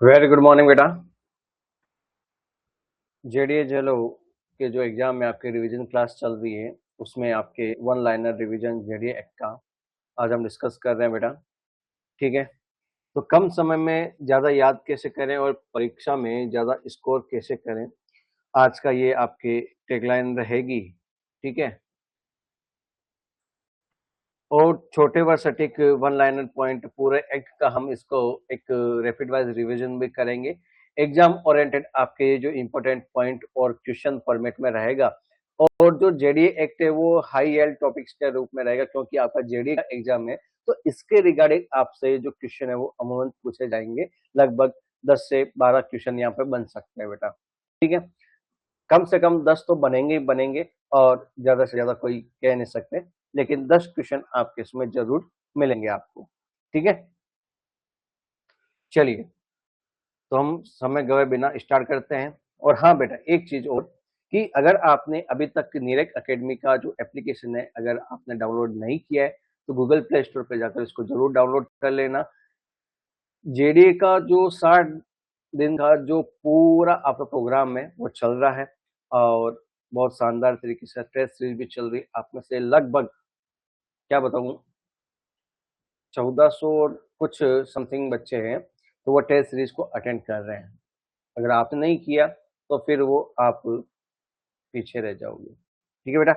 Very good morning बेटा। JDA जेलो के जो एग्जाम में आपके रिवीजन क्लास चल रही है उसमें आपके one liner revision JDA act का आज हम डिस्कस कर रहे हैं बेटा। ठीक है, तो कम समय में ज़्यादा याद कैसे करें और परीक्षा में ज़्यादा स्कोर कैसे करें, आज का ये आपके टैगलाइन रहेगी। ठीक है, और छोटे व सटीक वन लाइनर पॉइंट पूरे एक्ट का हम इसको एक रैपिड वाइज रिवीजन भी करेंगे। एग्जाम ओरिएंटेड आपके ये जो इम्पोर्टेंट पॉइंट और क्वेश्चन फॉर्मेट में रहेगा। और जो जेडीए एक्ट है वो हाई एल टॉपिक्स के रूप में रहेगा, क्योंकि आपका जेडीए का एग्जाम है तो इसके रिगार्डिंग आपसे जो क्वेश्चन है वो अमूमन पूछे जाएंगे। लगभग 10 से 12 क्वेश्चन यहाँ पे बन सकते हैं बेटा। ठीक है, कम से कम 10 तो बनेंगे ही बनेंगे और ज्यादा से ज्यादा कोई कह नहीं सकते, लेकिन 10 क्वेश्चन आपके इसमें जरूर मिलेंगे आपको। ठीक है, चलिए तो हम समय गए बिना स्टार्ट करते हैं। और हाँ बेटा, एक चीज और कि अगर आपने अभी तक नीरज एकेडमी का जो एप्लीकेशन है अगर आपने डाउनलोड नहीं किया है तो गूगल प्ले स्टोर पर जाकर इसको जरूर डाउनलोड कर लेना। जेडीए का जो 60 दिन का जो पूरा आपका प्रोग्राम है वो चल रहा है और बहुत शानदार तरीके से टेस्ट सीरीज भी चल रही है। आप में से लगभग क्या बताऊं 1400 और कुछ समथिंग बच्चे हैं तो वो टेस्ट सीरीज को अटेंड कर रहे हैं। अगर आपने नहीं किया तो फिर वो आप पीछे रह जाओगे। ठीक है बेटा,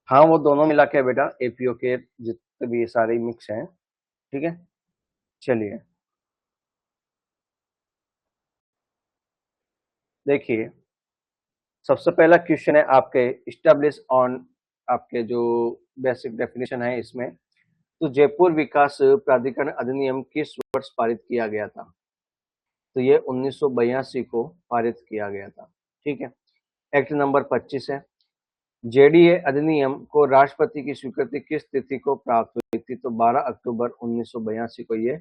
हाँ वो दोनों मिला के बेटा एपीओ के जितने भी ये सारे मिक्स हैं। ठीक है, चलिए देखिए, सबसे पहला क्वेश्चन है आपके इस्टेब्लिश ऑन आपके जो बेसिक डेफिनेशन है इसमें। तो जयपुर विकास प्राधिकरण अधिनियम किस वर्ष पारित किया गया था? तो ये 1982 को पारित किया गया था। ठीक है, एक्ट नंबर 25 है। जेडीए अधिनियम को राष्ट्रपति की स्वीकृति किस तिथि को प्राप्त हुई थी? तो 12 अक्टूबर 1982 को ये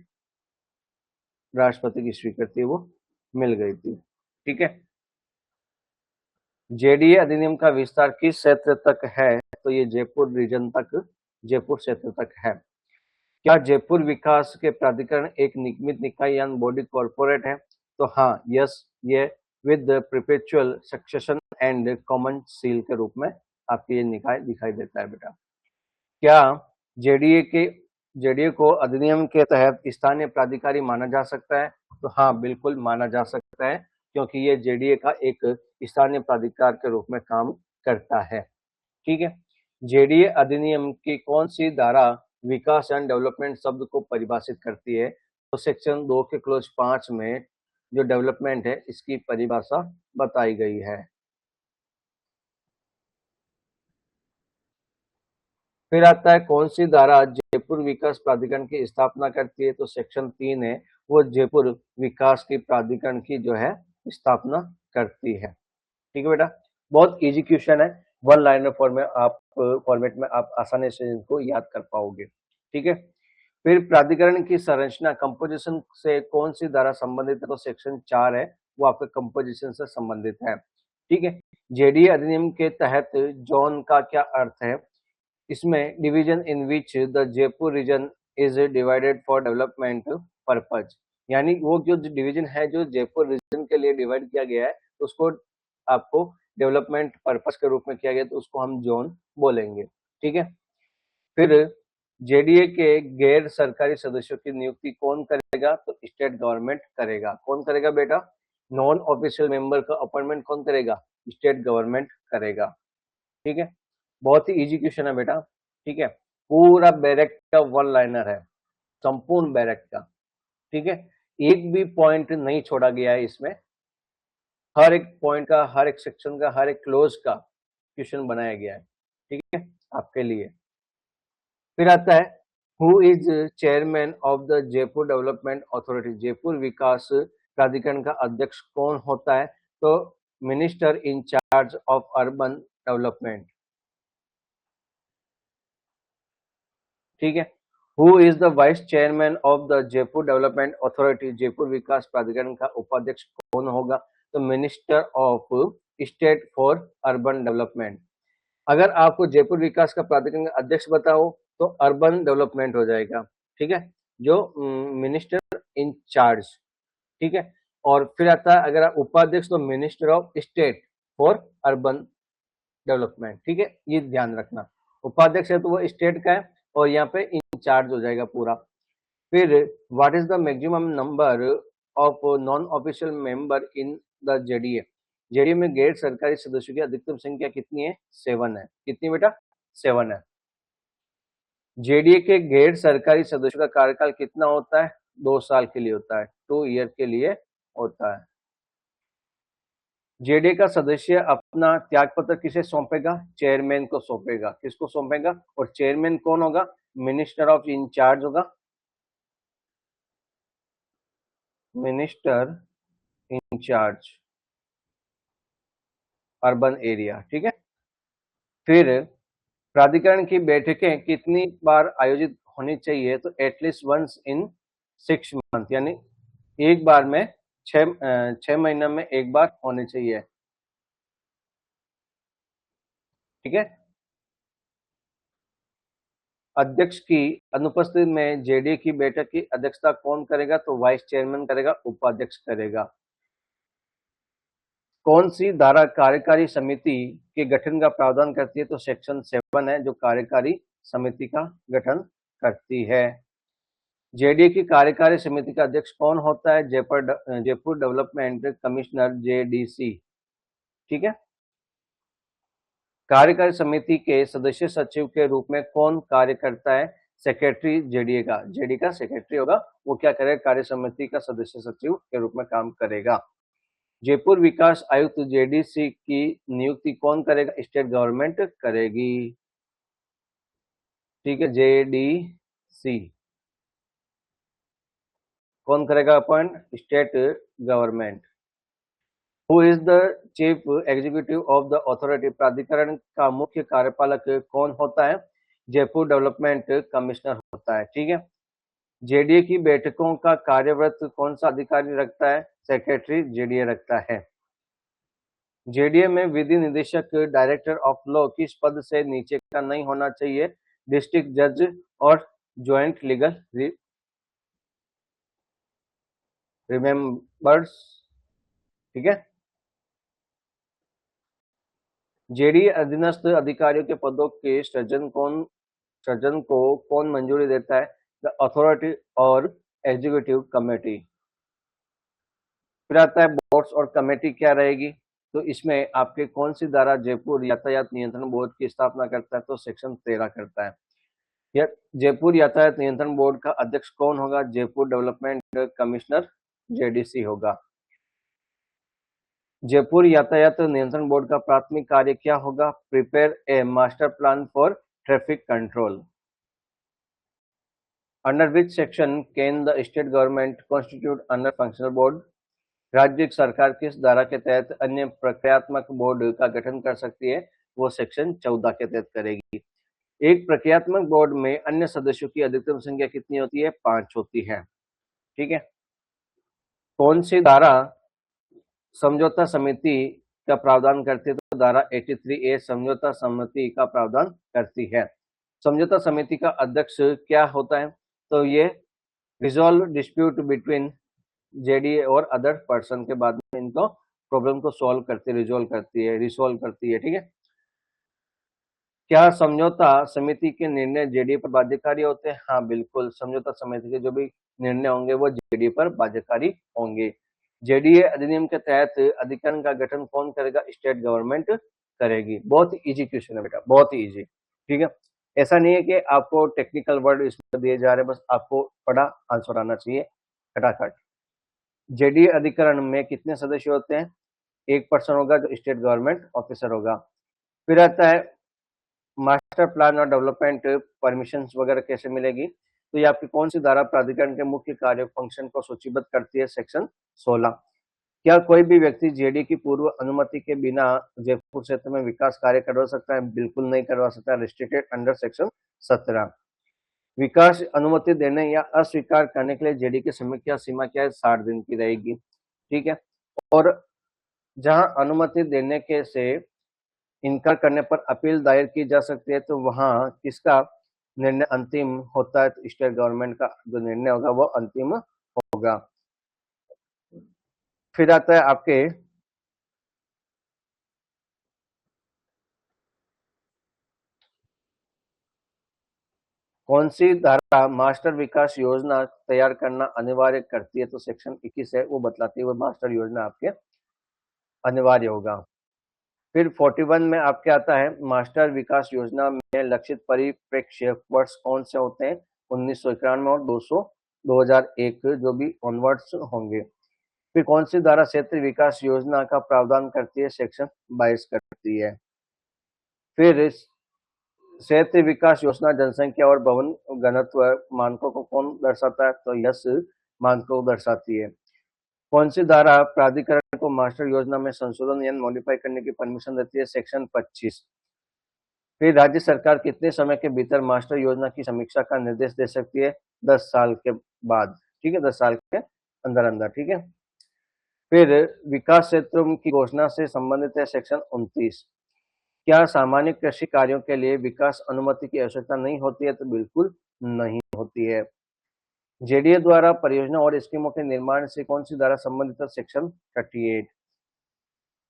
राष्ट्रपति की स्वीकृति वो मिल गई थी। ठीक है, जेडीए अधिनियम का विस्तार किस क्षेत्र तक है? तो ये जयपुर रीजन तक, जयपुर क्षेत्र तक है। क्या जयपुर विकास के प्राधिकरण एक निगमित निकाय या बॉडी कॉर्पोरेट है? तो हाँ, यस, ये with perpetual succession and common seal के रूप में आपके ये निकाय दिखाई देता है बेटा। क्या जेडीए को अधिनियम के तहत स्थानीय प्राधिकारी माना जा सकता है? तो हाँ, बिल्कुल माना जा सकता है, क्योंकि ये जेडीए का एक स्थानीय प्राधिकार के रूप में काम करता है। ठीक है, जेडीए अधिनियम की कौन सी धारा विकास एंड डेवलपमेंट शब्द को परिभाषित करती है? तो सेक्शन 2 के क्लोज 5 में जो डेवलपमेंट है इसकी परिभाषा बताई गई है। फिर आता है कौन सी धारा जयपुर विकास प्राधिकरण की स्थापना करती है? तो सेक्शन 3 है, वो जयपुर विकास की प्राधिकरण की जो है स्थापना करती है। ठीक है बेटा, बहुत इजी क्वेश्चन है, वन लाइनर फॉर्मेट में आप आसानी से इनको याद कर पाओगे। ठीक है, फिर प्राधिकरण की संरचना कंपोजिशन से कौन सी धारा संबंधित है? तो सेक्शन 4 है, वो आपके कंपोजिशन से संबंधित है। ठीक है, जेडीए अधिनियम के तहत जोन का क्या अर्थ है? इसमें division in which the Jaipur region is divided for development purpose, यानी वो जो डिवीजन है जो जयपुर रीजन के लिए डिवाइड किया गया है उसको आपको डेवलपमेंट पर्पस के रूप में किया गया तो उसको हम जोन बोलेंगे। ठीक है, फिर जेडीए के गैर सरकारी सदस्यों की नियुक्ति कौन करेगा? तो स्टेट गवर्नमेंट करेगा। कौन करेगा बेटा? नॉन ऑफिशियल मेंबर का अपॉइंटमेंट कौन करेगा? स्टेट गवर्नमेंट करेगा। ठीक है, बहुत ही इजी क्वेश्चन है बेटा। ठीक है, पूरा बैरेक्ट का वन लाइनर है, संपूर्ण बैरेक्ट का। ठीक है, एक भी पॉइंट नहीं छोड़ा गया है इसमें, हर एक पॉइंट का, हर एक सेक्शन का, हर एक क्लोज का क्वेश्चन बनाया गया है। ठीक है, आपके लिए। फिर आता है who is chairman of the Jaipur development authority? Jaipur विकास प्राधिकरण का अध्यक्ष कौन होता है? तो minister in charge of urban development. ठीक है, who is the vice chairman of the Jaipur development authority? Jaipur विकास प्राधिकरण का उपाध्यक्ष कौन होगा? तो minister of state for urban development. अगर आपको जयपुर विकास का प्राधिकरण का अध्यक्ष बताओ तो अर्बन डेवलपमेंट हो जाएगा। ठीक है, जो मिनिस्टर इन चार्ज, ठीक है। और फिर आता है अगर उपाध्यक्ष तो minister of state for urban development, ठीक है, ये ध्यान रखना। उपाध्यक्ष है तो वो स्टेट का है और यहाँ पे इंचार्ज हो जाएगा पूरा। फिर what is the maximum number of non official member in the JDA? JDA में गैर सरकारी सदस्यों की अधिकतम संख्या कितनी है? 7 है। कितनी बेटा? 7 है। जेडीए के गैर सरकारी सदस्यों का कार्यकाल कितना होता है? 2 साल के लिए होता है, 2 ईयर के लिए होता है। जेडीए का सदस्य अपना त्यागपत्र किसे सौंपेगा? चेयरमैन को सौंपेगा। किसको सौंपेगा? और चेयरमैन कौन होगा? मिनिस्टर ऑफ इंचार्ज होगा, मिनिस्टर इंचार्ज अर्बन एरिया, ठीक है। फिर प्राधिकरण की बैठकें कितनी बार आयोजित होनी चाहिए? तो एटलीस्ट वंस इन 6 मंथ, यानी एक बार में 6 महीने में एक बार होनी चाहिए, ठीक है। अध्यक्ष की अनुपस्थिति में जेडीए की बैठक की अध्यक्षता कौन करेगा? तो वाइस चेयरमैन करेगा, उपाध्यक्ष करेगा। कौन सी धारा कार्यकारी समिति के गठन का प्रावधान करती है? तो सेक्शन 7 है जो कार्यकारी समिति का गठन करती है। जेडीए की कार्यकारी समिति का अध्यक्ष कौन होता है? जयपुर डेवलपमेंट कमिश्नर, जेडीसी, ठीक है। कार्यकारी समिति के सदस्य सचिव के रूप में कौन कार्य करता है? सेक्रेटरी जेडीए का, जेडीए का सेक्रेटरी होगा, वो क्या करेगा? कार्य समिति का सदस्य सचिव के रूप में काम करेगा। जयपुर विकास आयुक्त जेडीसी की नियुक्ति कौन करेगा? स्टेट गवर्नमेंट करेगी, ठीक है। जेडीसी कौन करेगा appoint? State government. Who is the chief executive of the authority? प्राधिकरण का मुख्य कार्यपालक कौन होता है? जयपुर डेवलपमेंट कमिश्नर होता है, ठीक है। जेडीए की बैठकों का कार्यव्रत कौन सा अधिकारी रखता है? सेक्रेटरी जेडीए रखता है। जेडीए में विधि निदेशक, डायरेक्टर ऑफ लॉ किस पद से नीचे का नहीं होना चाहिए? डिस्ट्रिक्ट जज और ज्वाइंट लीगल रिमेंबर्स, ठीक है। जेडीए अधीनस्थ अधिकारियों के पदों के सृजन को कौन मंजूरी देता है? द अथॉरिटी और एग्जीक्यूटिव कमेटी। फिर आता है बोर्ड्स और कमेटी क्या रहेगी? तो इसमें आपके कौन सी धारा जयपुर यातायात नियंत्रण बोर्ड की स्थापना करता है? तो सेक्शन 13 करता है। जयपुर यातायात नियंत्रण बोर्ड का अध्यक्ष कौन होगा? जयपुर डेवलपमेंट कमिश्नर, जेडीसी होगा। जयपुर यातायात नियंत्रण बोर्ड का प्राथमिक कार्य क्या होगा? Prepare a master plan for traffic control. Under which section can the state government constitute under functional board? राज्य सरकार किस धारा के तहत अन्य प्रक्रियात्मक बोर्ड का गठन कर सकती है? वो सेक्शन 14 के तहत करेगी। एक प्रक्रियात्मक बोर्ड में अन्य सदस्यों की अधिकतम संख्या कितनी होती है? 5 होती है, ठीक है। कौन सी धारा समझौता समिति का प्रावधान करती है? तो धारा 83A समझौता समिति का प्रावधान करती है। समझौता समिति का अध्यक्ष क्या होता है? तो ये रिजॉल्व डिस्प्यूट बिटवीन जेडीए और अदर पर्सन के बाद में इनको प्रॉब्लम को सॉल्व करती है, रिसॉल्व करती है, ठीक है। क्या समझौता समिति के निर्णय जेडीए पर बाध्यकारी होते हैं? हाँ बिल्कुल, समझौता समिति के जो भी निर्णय होंगे वो जेडीए पर बाध्यकारी होंगे। जेडीए अधिनियम के तहत अधिकरण का गठन कौन करेगा? स्टेट गवर्नमेंट करेगी। बहुत इजी क्वेश्चन है बेटा, बहुत ही इजी, ठीक है। ऐसा नहीं है कि आपको टेक्निकल वर्ड इसमें दिए जा रहे, बस आपको पढ़ा आंसर आना चाहिए फटाफट। जेडीए अधिकरण में कितने सदस्य होते हैं? 1 पर्सन होगा जो स्टेट गवर्नमेंट ऑफिसर होगा। फिर आता है मास्टर प्लान और डेवलपमेंट परमिशन वगैरह कैसे मिलेगी? तो ये आपकी कौन सी धारा प्राधिकरण के मुख्य कार्य फंक्शन को सूचीबद्ध करती है? सेक्शन 16। क्या कोई भी व्यक्ति जेडी की पूर्व अनुमति के बिना जयपुर क्षेत्र में विकास कार्य करवा सकता है? बिल्कुल नहीं करवा सकता, रिस्ट्रिक्टेड अंडर सेक्शन 17। विकास अनुमति देने या अस्वीकार करने के लिए जेडी की समय सीमा क्या है? 60 दिन की रहेगी, ठीक है। और जहां अनुमति देने के से इनकार करने पर अपील दायर की जा सकती है, तो वहां किसका निर्णय अंतिम होता है तो स्टेट गवर्नमेंट का जो निर्णय होगा वो अंतिम होगा। फिर आता है आपके कौन सी धारा मास्टर विकास योजना तैयार करना अनिवार्य करती है, तो सेक्शन 21 है वो बतलाती है वो मास्टर योजना आपके अनिवार्य होगा। फिर 41 में आपके आता है मास्टर विकास योजना में लक्षित परिप्रेक्ष्य वर्ष कौन से होते हैं, 1991 और 2001 जो भी ऑनवर्ड्स होंगे। फिर कौन सी धारा क्षेत्रीय विकास योजना का प्रावधान करती है, सेक्शन 22 करती है। फिर क्षेत्रीय विकास योजना जनसंख्या और भवन घनत्व मानकों को कौन दर्शाता है, तो यस मानकों को दर्शाती है। कौन सी धारा प्राधिकरण को मास्टर योजना में संशोधन या मॉडिफाई करने की परमिशन देती है, सेक्शन 25। फिर राज्य सरकार कितने समय के भीतर मास्टर योजना की समीक्षा का निर्देश दे सकती है, 10 साल के बाद, ठीक है, 10 साल के अंदर अंदर, ठीक है। फिर विकास क्षेत्रों की घोषणा से संबंधित है सेक्शन 29। क्या सामान्य कृषि कार्यों के लिए विकास अनुमति की आवश्यकता नहीं होती है, तो बिल्कुल नहीं होती है। जेडीए द्वारा परियोजना और स्कीमों के निर्माण से कौन सी धारा संबंधित है, सेक्शन 38।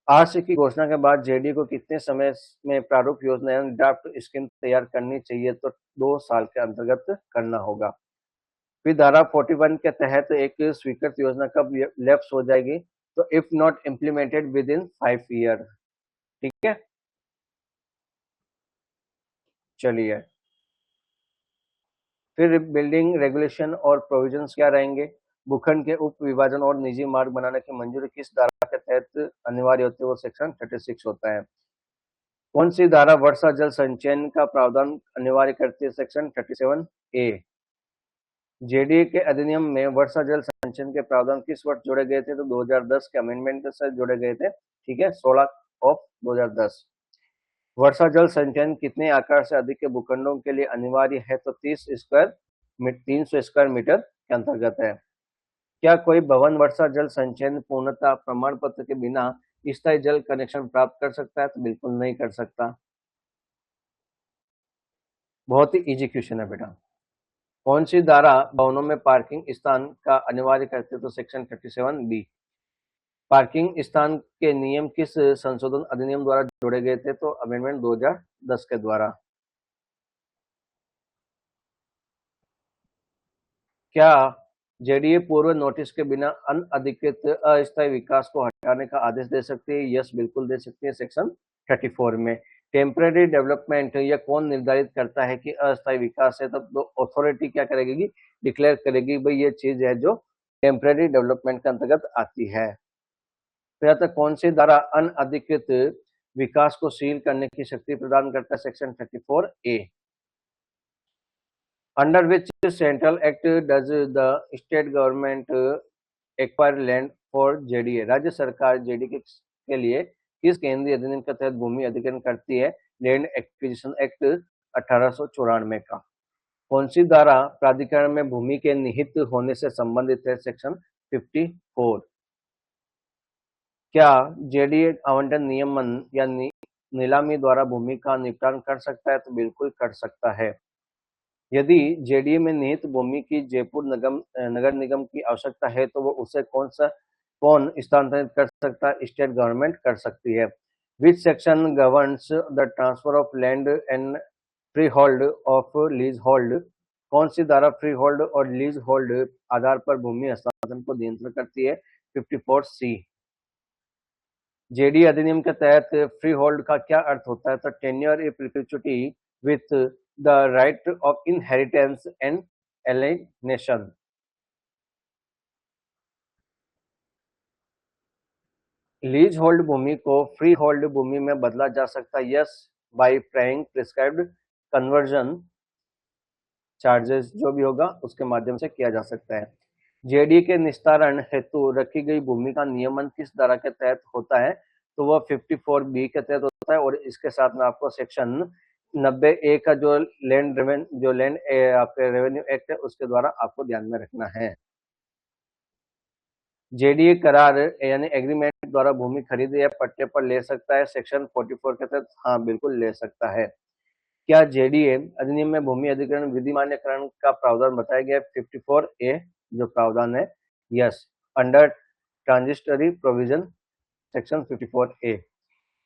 आज की घोषणा के बाद जेडीए को कितने समय में प्रारूप योजना या ड्राफ्ट स्कीम तैयार करनी चाहिए, तो 2 साल के अंतर्गत करना होगा। फिर धारा 41 के तहत एक स्वीकृत योजना कब लैप्स हो जाएगी, तो if not implemented with in 5 year, ठीक है। चलिए फिर बिल्डिंग रेगुलेशन और प्रोविजंस क्या रहेंगे, भूखंड के उप विभाजन और निजी मार्ग बनाने की मंजूरी किस धारा के तहत अनिवार्य होती है, वो सेक्शन 36 होता है। कौन सी धारा वर्षा जल संचयन का प्रावधान अनिवार्य करती है, सेक्शन 37A। जेडीए के अधिनियम में वर्षा जल संचयन के प्रावधान किस वर्ष जोड़े गए थे, तो 2010 के अमेंडमेंट से जोड़े गए थे, ठीक है, 16/2010। वर्षा जल संचयन कितने आकार से अधिक के भूखंडों के लिए अनिवार्य है, तो 300 स्क्वायर मीटर के अंतर्गत है। क्या कोई भवन वर्षा जल संचयन पूर्णता प्रमाण पत्र के बिना स्थायी जल कनेक्शन प्राप्त कर सकता है, तो बिल्कुल नहीं कर सकता। बहुत ही इजी क्वेश्चन है बेटा। कौन सी धारा भवनों में पार्किंग स्थान का अनिवार्य करते, तो सेक्शन 37B। पार्किंग स्थान के नियम किस संशोधन अधिनियम द्वारा जोड़े गए थे, तो अमेंडमेंट 2010 के द्वारा। क्या जेडीए पूर्व नोटिस के बिना अनधिकृत अस्थायी विकास को हटाने का आदेश दे सकती है, यस बिल्कुल दे सकती है, सेक्शन 34 में। टेम्परेरी डेवलपमेंट यह कौन निर्धारित करता है कि अस्थायी विकास है, तब तो अथॉरिटी क्या करेगी, डिक्लेयर करेगी भाई ये चीज है जो टेम्परेरी डेवलपमेंट के अंतर्गत आती है। फिर तक कौन सी धारा अनधिकृत विकास को सील करने की शक्ति प्रदान करता है, section 34A। Under which central act does the state government acquire land for JDA. राज्य सरकार जेडीए के लिए किस केंद्रीय अधिनियम के तहत भूमि अधिग्रहण करती है, लैंड एक्विजिशन एक्ट 1894 का। कौन सी धारा प्राधिकरण में भूमि के निहित होने से संबंधित है, सेक्शन 54। क्या जेडीए आवंटन नियमन या नीलामी द्वारा भूमि का निपटान कर सकता है, तो बिल्कुल कर सकता है। यदि जेडीए में निहित भूमि की जयपुर नगर निगम की आवश्यकता है, तो वो उसे कौन स्थानांतरित कर सकता है, स्टेट गवर्नमेंट कर सकती है। Which section governs the transfer of land and free hold of lease hold. कौन सी धारा फ्री होल्ड और लीज होल्ड आधार पर भूमि हस्तांतरण को नियंत्रित करती है, 54C। जेडी अधिनियम के तहत फ्री होल्ड का क्या अर्थ होता है, तो tenure in perpetuity with the right of inheritance and alienation. Leasehold भूमि को फ्री होल्ड भूमि में बदला जा सकता है, yes, by paying prescribed conversion charges जो भी होगा उसके माध्यम से किया जा सकता है। जेडी के निस्तारण हेतु रखी गई भूमि का नियमन किस धारा के तहत होता है, तो वह 54B के तहत होता है। और इसके साथ में आपको सेक्शन 90A का जो लैंड आपके रेवेन्यू एक्ट है उसके द्वारा आपको ध्यान में रखना है। जेडीए करार यानी एग्रीमेंट द्वारा भूमि खरीदे या पट्टे पर ले सकता है, सेक्शन 44 के तहत हाँ बिल्कुल ले सकता है। क्या जेडीए अधिनियम में भूमि अधिग्रहण विधि मान्यकरण का प्रावधान बताया गया है? 54A जो प्रावधान है, yes, under transitory provision section 54A।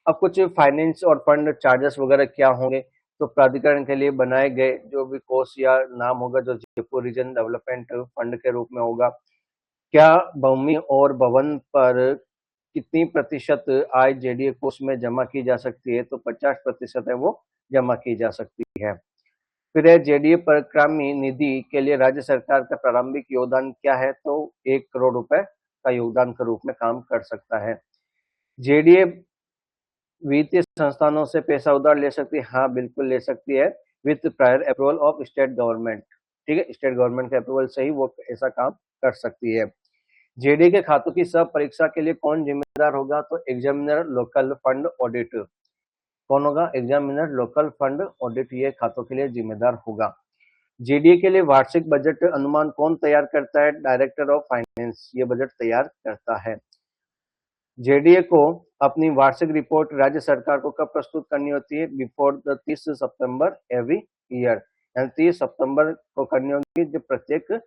अब कुछ फाइनेंस और फंड चार्जेस वगैरह क्या होंगे, तो प्राधिकरण के लिए बनाए गए जो भी कोष या नाम होगा जो जयपुर रीजन डेवलपमेंट फंड के रूप में होगा। क्या भूमि और भवन पर कितनी प्रतिशत आय जेडीए कोष में जमा की जा सकती है, तो 50% है वो जमा की जा सकती है। फिर है जेडीए पराक्रमी निधि के लिए राज्य सरकार का प्रारंभिक योगदान क्या है, तो 1 करोड़ रुपए का योगदान के रूप में काम कर सकता है। जेडीए वित्तीय संस्थानों से पैसा उधार ले सकती है, हाँ बिल्कुल ले सकती है, with prior approval of state government. ठीक है, स्टेट गवर्नमेंट के अप्रूवल से ही वो ऐसा काम कर सकती है। जेडीए के खातों की सब परीक्षा के लिए कौन जिम्मेदार होगा, तो एग्जामिनर लोकल फंड ऑडिट। कौन होगा? एग्जामिनर लोकल फंड ऑडिट ये खातों के लिए जिम्मेदार होगा। जेडीए के लिए वार्षिक बजट अनुमान कौन तैयार करता है? डायरेक्टर ऑफ फाइनेंस ये बजट तैयार करता है। जेडीए को अपनी वार्षिक रिपोर्ट राज्य सरकार को कब प्रस्तुत करनी होती है? Before the 30 September every year, यानी 30 सितंबर को करनी होगी जो प्रत्येक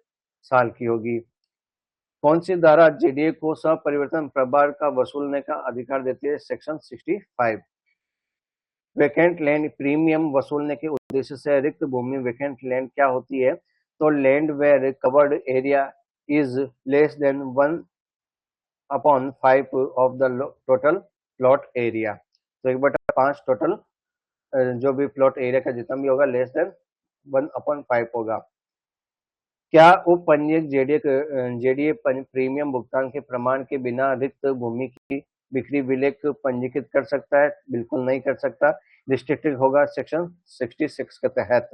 साल की होगी। कौन सी धारा जेडीए को सपरिवर्तन प्रभार का वसूलने का अधिकार देती है? सेक्शन 65। वैकेंट लैंड प्रीमियम वसूलने के उद्देश्य से रिक्त भूमि वैकेंट लैंड क्या होती है? तो land where covered area is less than 1/5 of the total plot area. तो 1/5 टोटल जो भी प्लॉट एरिया का जितना भी होगा लेस देन 1/5 होगा। क्या उपपंजीयक जेडीए प्रीमियम भुगतान के प्रमाण के बिना रिक्त भूमि की बिक्री विलेख पंजीकृत कर सकता है? बिल्कुल नहीं कर सकता, रिस्ट्रिक्टेड होगा सेक्शन 66 के तहत।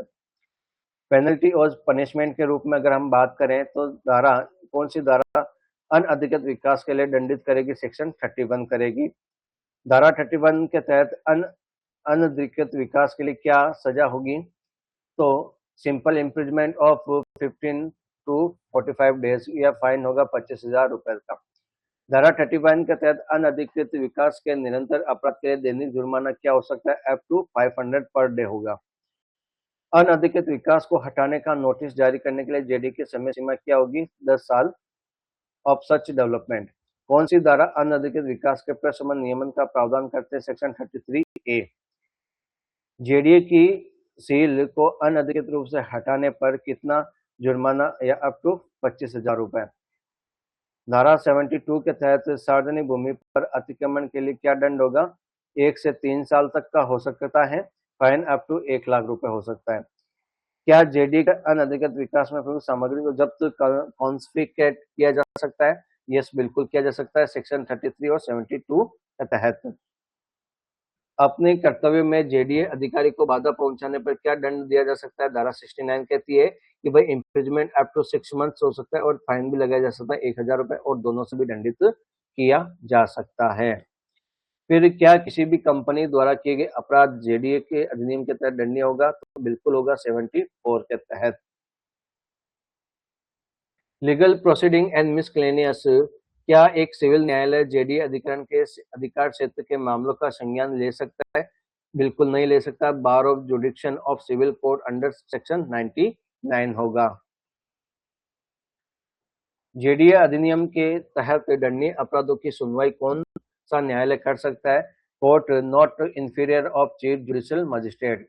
पेनल्टी और पनिशमेंट के रूप में अगर हम बात करें तो धारा कौन सी धारा अनअधिकृत विकास के लिए दंडित करेगी? सेक्शन 31 करेगी। धारा 31 के तहत अनधिकृत विकास के लिए क्या सजा होगी? तो simple imprisonment of 15 to 45 days या फाइन होगा 25,000 रुपए का। धारा 31 के तहत अनधिकृत विकास के निरंतर अपराध के लिए दैनिक जुर्माना क्या हो सकता है? अप टू 500 पर डे होगा। अनधिकृत विकास को हटाने का नोटिस जारी करने के लिए जेडी की समय सीमा क्या होगी? 10 साल ऑफ सच डेवलपमेंट। कौन सी धारा अनधिकृत विकास के प्रशमन नियमन का प्रावधान करते हैं? Section 33A। जेडीए की सील को अनधिकृत रूप से हटाने पर कितना जुर्माना या अप टू 25,000 रुपए। धारा 72 के तहत सार्वजनिक भूमि पर अतिक्रमण के लिए क्या दंड होगा? 1 से 3 साल तक का हो सकता है, फाइन अप टू 1 लाख रुपए हो सकता है। क्या जेडीए का अनधिकृत विकास में प्रयुक्त सामग्री को जब्त कॉन्फिस्केट किया जा सकता है? यस बिल्कुल किया जा सकता है, सेक्शन 33 और 72 के तहत। अपने कर्तव्य में जेडीए अधिकारी को बाधा पहुंचाने पर क्या दंड दिया जा सकता है? धारा 69 कहती है कि भाई इम्प्रिजमेंट अप टू 6 मंथ्स हो सकता है और फाइन भी लगाया जा सकता है 1,000 रुपए, और दोनों से भी दंडित किया जा सकता है। फिर क्या किसी भी कंपनी द्वारा किए गए अपराध जेडीए के अधिनियम के तहत दंडनीय होगा? तो बिल्कुल होगा, 74 के तहत। लीगल प्रोसीडिंग एंड मिसक्लेनियस, क्या एक सिविल न्यायालय जेडीए अधिकरण के अधिकार क्षेत्र के मामलों का संज्ञान ले सकता है? बिल्कुल नहीं ले सकता, bar of jurisdiction of civil code under section 99 होगा। जेडीए अधिनियम के तहत दंडनीय अपराधों की सुनवाई कौन सा न्यायालय कर सकता है? Court not inferior of chief judicial magistrate.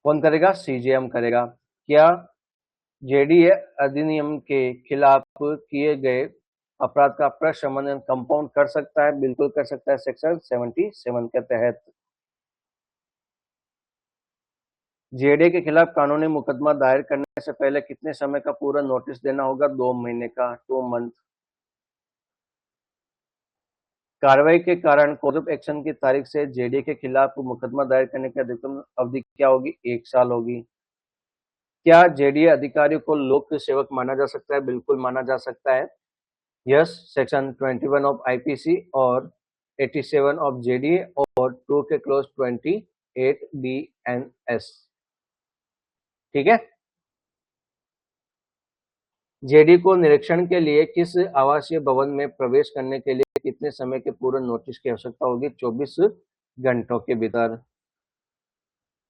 कौन करेगा? सीजेएम करेगा। क्या जेडीए अधिनियम के खिलाफ किए गए अपराध का प्रशमन कंपाउंड कर सकता है? बिल्कुल कर सकता है, सेक्शन 77 के तहत। जेडीए के खिलाफ कानूनी मुकदमा दायर करने से पहले कितने समय का पूरा नोटिस देना होगा? 2 महीने का, 2 मंथ। कार्रवाई के कारण कोर्ट एक्शन की तारीख से जेडीए के खिलाफ मुकदमा दायर करने की अधिकतम अवधि क्या होगी? 1 साल होगी। क्या जेडीए अधिकारियों को लोक सेवक माना जा सकता है? बिल्कुल माना जा सकता है, यस, सेक्शन 21 ऑफ आईपीसी और 87 ऑफ जेडीए और 2 के क्लोज 28 बीएनएस। ठीक है। जेडी को निरीक्षण के लिए किस आवासीय भवन में प्रवेश करने के लिए कितने समय के पूर्ण नोटिस की आवश्यकता होगी? 24 घंटों के भीतर।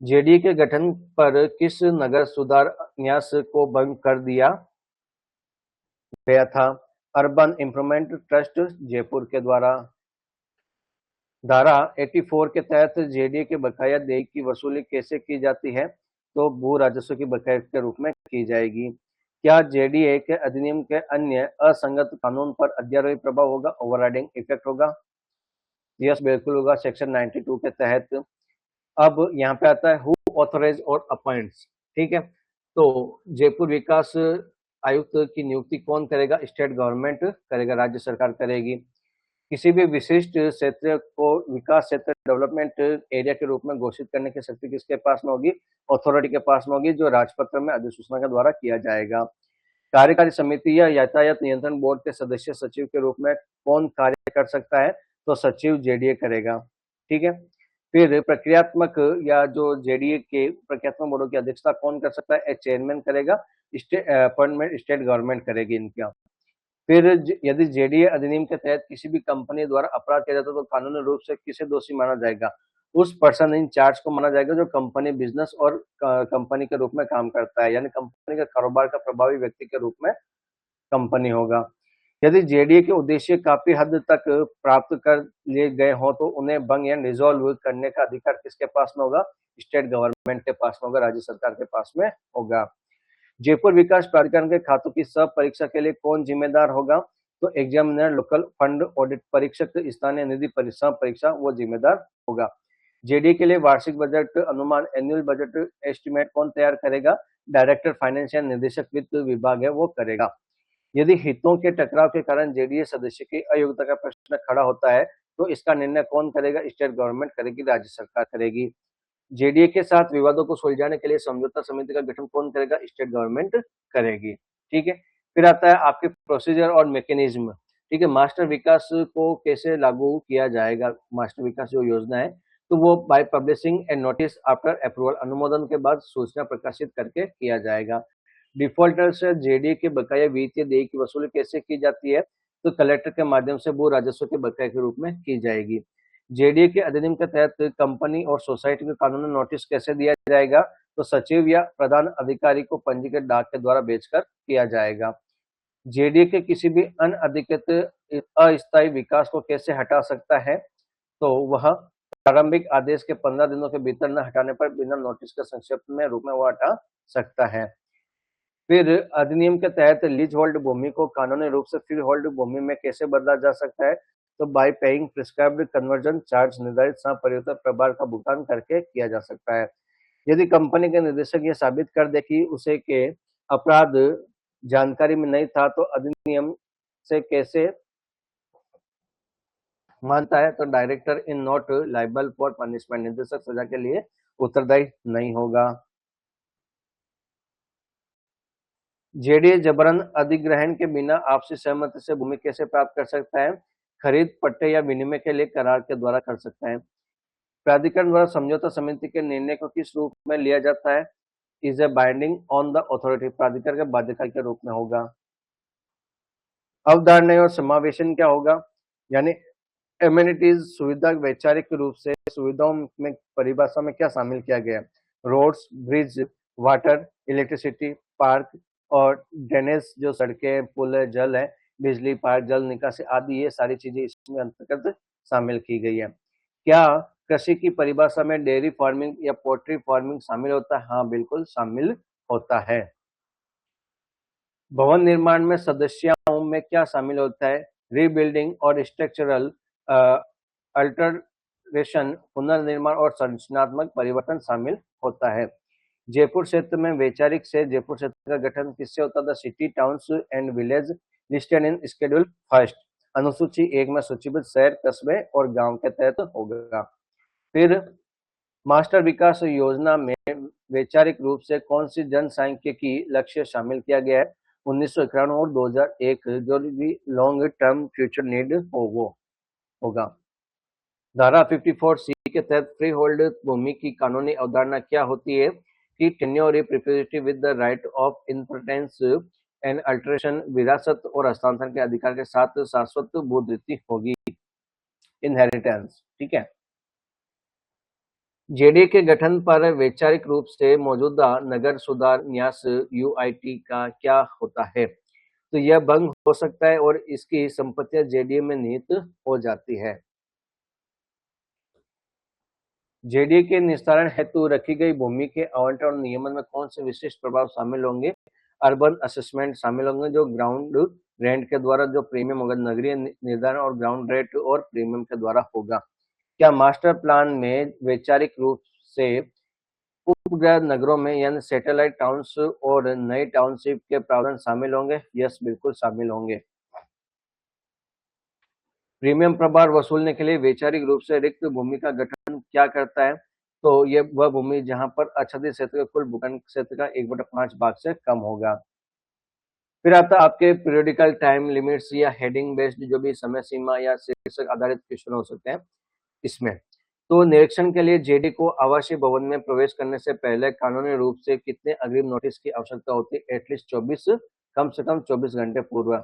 जेडीए के गठन पर किस नगर सुधार न्यास को भंग कर दिया गया था? अर्बन इम्प्रूवमेंट ट्रस्ट जयपुर के द्वारा। धारा 84 के तहत जेडीए के बकाया देय की वसूली कैसे की जाती है? तो भू राजस्व की बकाया के रूप में की जाएगी। क्या जेडीए के अधिनियम के अन्य असंगत कानून पर अध्यारोपी प्रभाव होगा, ओवरराइडिंग इफेक्ट होगा? यस, बिल्कुल होगा, सेक्शन 92 के तहत। अब यहाँ पे आता है हु ऑथराइज और अपॉइंट्स। ठीक है, तो जयपुर विकास आयुक्त की नियुक्ति कौन करेगा? स्टेट गवर्नमेंट करेगा, राज्य सरकार करेगी। किसी भी विशिष्ट क्षेत्र को विकास क्षेत्र डेवलपमेंट एरिया के रूप में घोषित करने की शक्ति किसके पास में होगी? अथॉरिटी के पास में होगी, जो राजपत्र में अधिसूचना के द्वारा किया जाएगा। कार्यकारी समिति या यातायात नियंत्रण बोर्ड के सदस्य सचिव के रूप में कौन कार्य कर सकता है? तो सचिव जेडीए करेगा। ठीक है, फिर प्रक्रियात्मक या जो जेडीए के प्रक्रियात्मक बोर्डों की अध्यक्षता कौन कर सकता है? चेयरमैन करेगा, अपॉइंटमेंट स्टेट गवर्नमेंट करेगी इनका। फिर यदि जेडीए अधिनियम के तहत किसी भी कंपनी द्वारा अपराध किया जाता है तो कानूनी रूप से किसे दोषी माना जाएगा? उस पर्सन इन चार्ज को माना जाएगा जो कंपनी बिजनेस और कंपनी के रूप में काम करता है, यानी कंपनी का कारोबार का प्रभावी व्यक्ति के रूप में कंपनी होगा। यदि जेडीए के उद्देश्य काफी हद तक प्राप्त कर लिए गए हों तो उन्हें भंग या डिसॉल्व करने का अधिकार किसके पास में होगा? स्टेट गवर्नमेंट के पास में होगा, राज्य सरकार के पास में होगा। जयपुर विकास प्राधिकरण के खातों की सब परीक्षा के लिए कौन जिम्मेदार होगा? तो एग्जामिनर, लोकल फंड ऑडिट परीक्षक, स्थानीय निधि परीक्षा वो जिम्मेदार होगा। जेडीए के लिए वार्षिक बजट अनुमान, एनुअल बजट एस्टिमेट कौन तैयार करेगा? डायरेक्टर फाइनेंस या निदेशक वित्त विभाग है वो करेगा। यदि हितों के टकराव के कारण जेडीए सदस्य की अयोग्यता का प्रश्न खड़ा होता है तो इसका निर्णय कौन करेगा? स्टेट गवर्नमेंट करेगी, राज्य सरकार करेगी। जेडीए के साथ विवादों को सुलझाने के लिए समझौता समिति का गठन कौन करेगा? स्टेट गवर्नमेंट करेगी। ठीक है, फिर आता है आपके प्रोसीजर और मैकेनिज्म। ठीक है, मास्टर विकास को कैसे लागू किया जाएगा? मास्टर विकास जो योजना है तो वो by publishing and notice after approval, अनुमोदन के बाद सूचना प्रकाशित करके किया जाएगा। डिफॉल्टर से जेडीए के बकाया वित्तीय देय की वसूली कैसे की जाती है? तो कलेक्टर के माध्यम से भू राजस्व के बकाये के रूप में की जाएगी। जेडीए के अधिनियम के तहत कंपनी और सोसाइटी को कानूनी नोटिस कैसे दिया जाएगा? तो सचिव या प्रधान अधिकारी को पंजीकृत डाक के द्वारा भेजकर किया जाएगा। जेडीए के किसी भी अनअधिकृत अस्थायी विकास को कैसे हटा सकता है? तो वह प्रारंभिक आदेश के 15 दिनों के भीतर न हटाने पर बिना नोटिस के संक्षिप्त में रूप में वह हटा सकता है। फिर अधिनियम के तहत लीज होल्ड भूमि को कानूनी रूप से फ्री होल्ड भूमि में कैसे बदला जा सकता है? तो bye paying prescribed conversion charge, निर्धारित संपरिवर्तन प्रभार का भुगतान करके किया जा सकता है। यदि कंपनी के निदेशक ये साबित कर दे कि उसे के अपराध जानकारी में नहीं था तो अधिनियम से कैसे मानता है? तो director in not liable for punishment, निदेशक सजा के लिए उत्तरदायी नहीं होगा। जेडीए जबरन अधिग्रहण के बिना आपसी सहमति से भूमि कैसे प्राप्त कर सकता है? खरीद, पट्टे या विनिमय के लिए करार के द्वारा कर सकता है। प्राधिकरण द्वारा समझौता समिति के निर्णय को किस रूप में लिया जाता है? Is a binding on the authority, प्राधिकरण के बाध्यकारी के रूप में होगा। अवधारणा और समावेशन क्या होगा? यानी एमेनिटीज, सुविधा वैचारिक रूप से सुविधाओं में परिभाषा में क्या शामिल किया गया? Roads, bridge, water, electricity, park और ड्रेनेज, जो सड़कें, पुल है, जल है, बिजली, पार्क, जल निकासी आदि, ये सारी चीजें इसमें अंतर्गत शामिल की गई है। क्या कृषि की परिभाषा में डेयरी फार्मिंग या पोल्ट्री फार्मिंग शामिल होता है? हाँ, बिल्कुल शामिल होता है। भवन निर्माण में सदस्यों में क्या शामिल होता है? रीबिल्डिंग और स्ट्रक्चरल अल्टरेशन, पुनर्निर्माण और संरचनात्मक परिवर्तन शामिल होता है। जयपुर क्षेत्र में वैचारिक से जयपुर क्षेत्र का गठन किससे होता था? City, towns and village listed in schedule first, अनुसूची 1 में सूचीबद्ध शहर, कस्बे और गांव के तहत होगा। फिर मास्टर विकास योजना में वैचारिक रूप से कौन सी जनसांख्यिकी लक्ष्य शामिल किया गया है? 1991 और 2001, जो भी लॉन्ग टर्म फ्यूचर नीड हो वो होगा। धारा 54 सी के तहत फ्री होल्ड भूमि की कानूनी अवधारणा क्या होती है? कि tenure proprietary with the right of inheritance and alteration, विरासत और हस्तांतरण के अधिकार के साथ शाश्वत भूधृति होगी, इनहेरिटेंस। ठीक है, जेडीए के गठन पर वैचारिक रूप से मौजूदा नगर सुधार न्यास यूआईटी का क्या होता है? तो यह भंग हो सकता है और इसकी संपत्तियां जेडीए में निहित हो जाती है। जेडीए के निस्तारण हेतु रखी गई भूमि के आवंटन और नियमन में कौन से विशिष्ट प्रभाव शामिल होंगे? अर्बन असेसमेंट शामिल होंगे, जो ग्राउंड रेंट के द्वारा जो प्रीमियम होगा नगरीय निर्धारण और ग्राउंड रेंट और प्रीमियम के द्वारा होगा। क्या मास्टर प्लान में वैचारिक रूप से उपग्रह नगरों में यानी सैटेलाइट टाउन्स और नई टाउनशिप के प्रावधान शामिल होंगे? यस, बिल्कुल शामिल होंगे। प्रीमियम प्रभार वसूलने के लिए वैचारिक रूप से रिक्त भूमि का गठन क्या करता है? तो ये वह भूमि जहां पर आच्छादित क्षेत्र का कुल भूखंड क्षेत्र का 1/5 भाग से कम होगा। फिर आता है आपके पीरियोडिकल टाइम लिमिट्स या हेडिंग बेस्ड जो भी समय सीमा या शीर्षक आधारित क्वेश्चन हो सकते हैं इसमें। तो निरीक्षण के लिए जेडी को आवासीय भवन में प्रवेश करने से पहले कानूनी रूप से कितने अग्रिम नोटिस की आवश्यकता होती है? एटलीस्ट 24, कम से कम 24 घंटे पूर्व।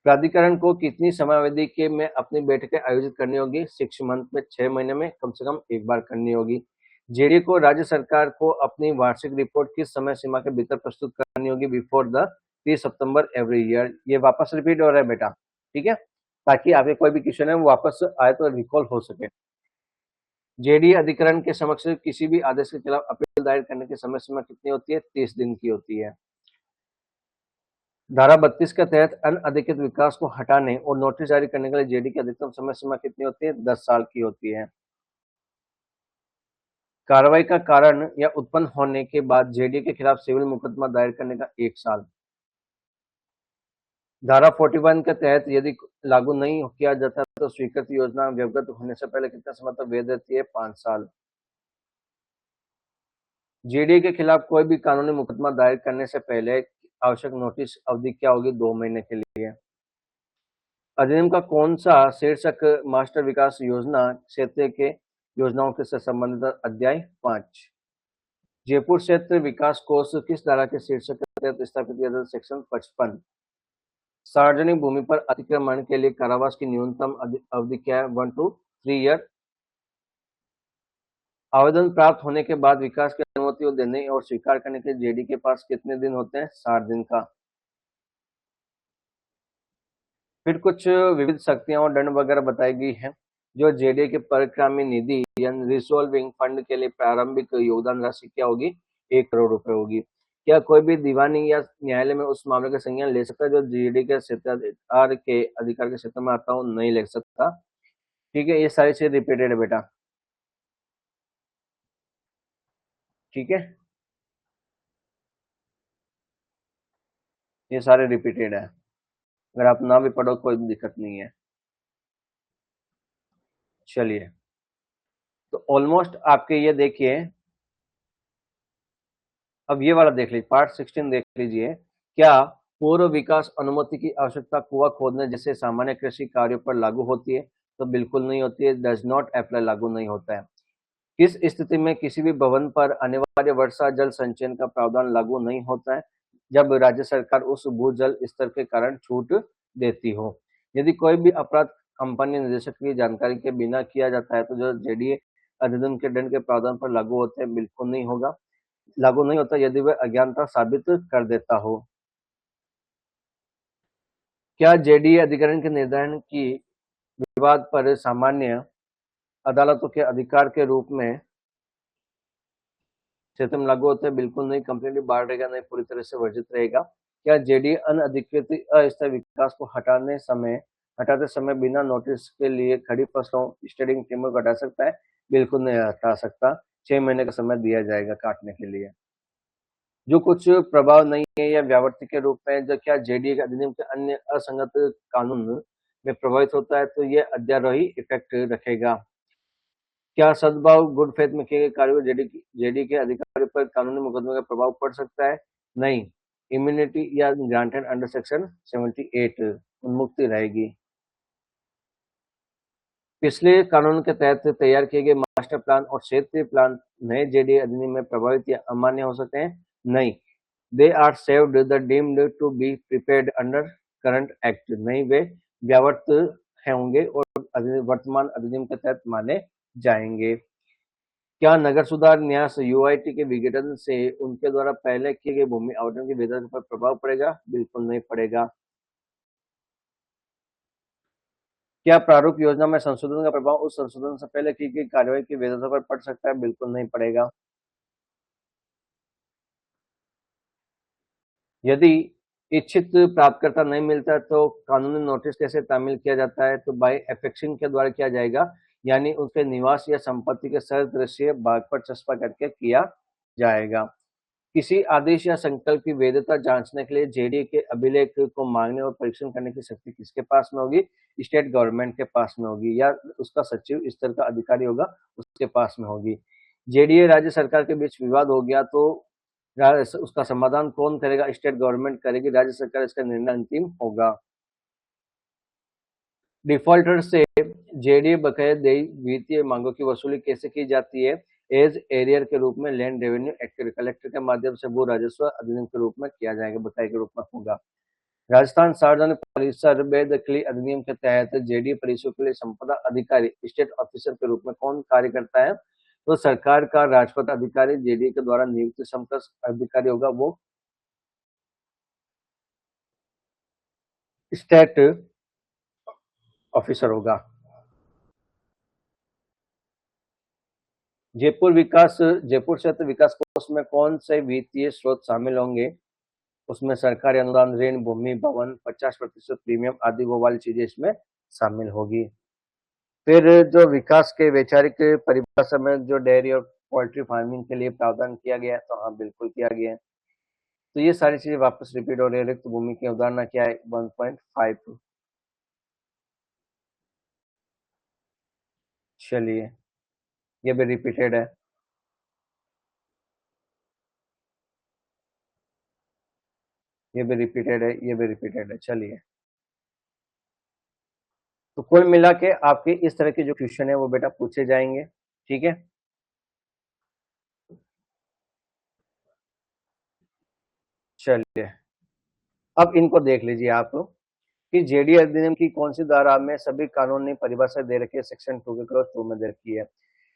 प्राधिकरण को कितनी समयावधि के में अपनी बैठकें आयोजित करनी होगी? 6 मंथ में, 6 महीने में कम से कम एक बार करनी होगी। जेडी को राज्य सरकार को अपनी वार्षिक रिपोर्ट किस समय सीमा के भीतर प्रस्तुत करनी होगी? Before the 30 September every year. ये वापस रिपीट हो रहा है बेटा, ठीक है, ताकि आपके कोई भी क्वेश्चन है वो वापस आए तो रिकॉल हो सके। जेडी अधिकरण के समक्ष किसी भी आदेश के खिलाफ अपील दायर करने की समय सीमा कितनी होती है? 30 दिन की होती है। धारा 32 के तहत अनअधिकृत विकास को हटाने और नोटिस जारी करने के लिए जेडी की अधिकतम समय सीमा कितनी होती है? 10 साल की होती है। कार्रवाई का कारण या उत्पन्न होने के बाद जेडी के खिलाफ सिविल मुकदमा दायर करने का 1 साल। धारा 41 के तहत यदि लागू नहीं किया जाता तो स्वीकृत योजना व्यवगत होने से पहले कितना समय तक वैध रहती है? 5 साल। जेडी के खिलाफ कोई भी कानूनी मुकदमा दायर करने से पहले आवश्यक नोटिस अवधि क्या होगी? 2 महीने के लिए। अधिनियम का कौन सा शीर्षक मास्टर विकास योजना क्षेत्र के योजनाओं के से संबंधित? अध्याय 5। जयपुर क्षेत्र विकास कोष किस धारा के शीर्षक के तहत स्थापित किया था? सेक्शन 55। सार्वजनिक भूमि पर अतिक्रमण के लिए कारावास की न्यूनतम अवधि क्या है? 1 to 3 ईयर। आवेदन प्राप्त होने के बाद विकास की अनुमति देने और स्वीकार करने के जेडी के पास कितने दिन होते हैं? 60 दिन का। फिर कुछ विविध शक्तियां और दंड वगैरह बताई गई है जो जेडीए के परिक्रामी निधि यानी रिसोल्विंग फंड के लिए प्रारंभिक योगदान राशि क्या होगी? 1 करोड़ रुपए होगी। क्या कोई भी दीवानी या न्यायालय में उस मामले का संज्ञान ले सकता है जो जेडीए के क्षेत्राधिकार के अधिकार के क्षेत्र में आता हो? नहीं ले सकता। ठीक है, ये सारी चीज रिपीटेड है बेटा, ठीक है, ये सारे रिपीटेड है। अगर आप ना भी पढ़ो कोई दिक्कत नहीं है। चलिए, तो ऑलमोस्ट आपके ये देखिए, अब ये वाला देख लीजिए, पार्ट 16 देख लीजिए। क्या पूर्व विकास अनुमति की आवश्यकता कुआं खोदने जैसे सामान्य कृषि कार्यों पर लागू होती है? तो बिल्कुल नहीं होती है, डज नॉट अप्लाई, लागू नहीं होता है। किस स्थिति में किसी भी भवन पर अनिवार्य वर्षा जल संचयन का प्रावधान लागू नहीं होता है? जब राज्य सरकार उस भूजल स्तर के कारण छूट देती हो। यदि कोई भी अपराध कंपनी निदेशक की जानकारी के बिना किया जाता है तो जो जेडीए अधिनियम के दंड के प्रावधान पर लागू होते हैं? बिल्कुल नहीं होगा, लागू नहीं होता यदि वह अज्ञानता साबित कर देता हो। क्या जेडीए अधिकरण के निर्धारण की विवाद पर सामान्य अदालतों के अधिकार के रूप में क्षेत्र में लागू होते हैं? बिल्कुल नहीं, कंप्लीटली बाहर रहेगा, नहीं पूरी तरह से वर्जित रहेगा। क्या जेडीए अनधिकृत अस्थायी विकास को हटाते समय बिना नोटिस के लिए खड़ी फसलों स्टेडिंग टीमों को हटा सकता है? बिल्कुल नहीं हटा सकता, 6 महीने का समय दिया जाएगा काटने के लिए। जो कुछ प्रभाव नहीं है या व्यावर्ती के रूप में जो क्या जेडीए के अधिनियम के अन्य असंगत कानून में प्रभावित होता है? तो ये अध्यारोही इफेक्ट रखेगा। क्या सद्भाव गुड फेथ में किए गए कार्यों जेडी के अधिकारियों पर कानूनी मुकदमे का प्रभाव पड़ सकता है? नहीं, इम्यूनिटी या ग्रांटेड अंडर सेक्शन 78 उन्मुक्ति रहेगी। पिछले कानून के तहत तैयार किए गए मास्टर प्लान और क्षेत्रीय प्लान नए जेडीए अधिनियम में प्रभावित या अमान्य हो सकते हैं? नहीं, they are saved the deemed to be prepared under current act, नहीं वे व्यावर्त होंगे और वर्तमान अधिनियम के तहत माने जाएंगे। क्या नगर सुधार न्यास यूआईटी के विघटन से उनके द्वारा पहले किए गए भूमि आवंटन के वितरण पर प्रभाव पड़ेगा? बिल्कुल नहीं पड़ेगा। क्या प्रारूप योजना में संशोधन का प्रभाव उस संशोधन से पहले की गई कार्रवाई की वैधता पर पड़ सकता है? बिल्कुल नहीं पड़ेगा। यदि इच्छित प्राप्तकर्ता नहीं मिलता है तो कानूनी नोटिस कैसे तामील किया जाता है? तो बाय एफेक्सिंग के द्वारा किया जाएगा, यानी उसके निवास या संपत्ति के सदृश्य भाग पर चस्पा करके किया जाएगा। किसी आदेश या संकल्प की वैधता जांचने के लिए जेडीए के अभिलेख को मांगने और परीक्षण करने की शक्ति किसके पास में होगी? स्टेट गवर्नमेंट के पास में होगी, या उसका सचिव स्तर का अधिकारी होगा उसके पास में होगी। जेडीए राज्य सरकार के बीच विवाद हो गया तो उसका समाधान कौन करेगा? स्टेट गवर्नमेंट करेगी, राज्य सरकार इसका निर्णय अंतिम होगा। डिफॉल्टर से जेडीए बकाया देय वित्तीय मांगों की वसूली कैसे की जाती है? एज एरियर के रूप में लैंड रेवेन्यू एक्ट कलेक्टर के माध्यम से भू राजस्व अधिनियम के रूप में किया जाएगा, बकाये के रूप में होगा। राजस्थान सार्वजनिक परिसर बेदखली अधिनियम के तहत जेडीए परिसरों के लिए संपदा अधिकारी स्टेट ऑफिसर के रूप में कौन कार्य करता है? तो सरकार का राजपत्र अधिकारी जेडीए के द्वारा नियुक्त संपदा अधिकारी होगा, वो स्टेट ऑफिसर होगा। जयपुर क्षेत्र विकास कोष में कौन से वित्तीय स्रोत शामिल होंगे? उसमें सरकारी अनुदान, ऋण, भूमि, भवन, 50% प्रीमियम आदि वो वाली चीजें इसमें शामिल होगी। फिर जो विकास के वैचारिक परिभाषा में जो डेयरी और पोल्ट्री फार्मिंग के लिए प्रावधान किया गया है, तो हाँ बिल्कुल किया गया है। तो ये सारी चीजें वापस रिपीट हो रही है। रिक्त भूमि की अवधारणा क्या है? 1.5। चलिए, ये भी रिपीटेड है। ये भी रिपीटेड है, ये भी रिपीटेड है। चलिए, तो कुल मिला के आपके इस तरह के जो क्वेश्चन है वो बेटा पूछे जाएंगे। ठीक है, चलिए अब इनको देख लीजिए आप कि जेडीए अधिनियम की कौन सी धारा में सभी कानूनी परिभाषा दे रखी है? सेक्शन 2 के क्लॉज 2 में दे रखी है।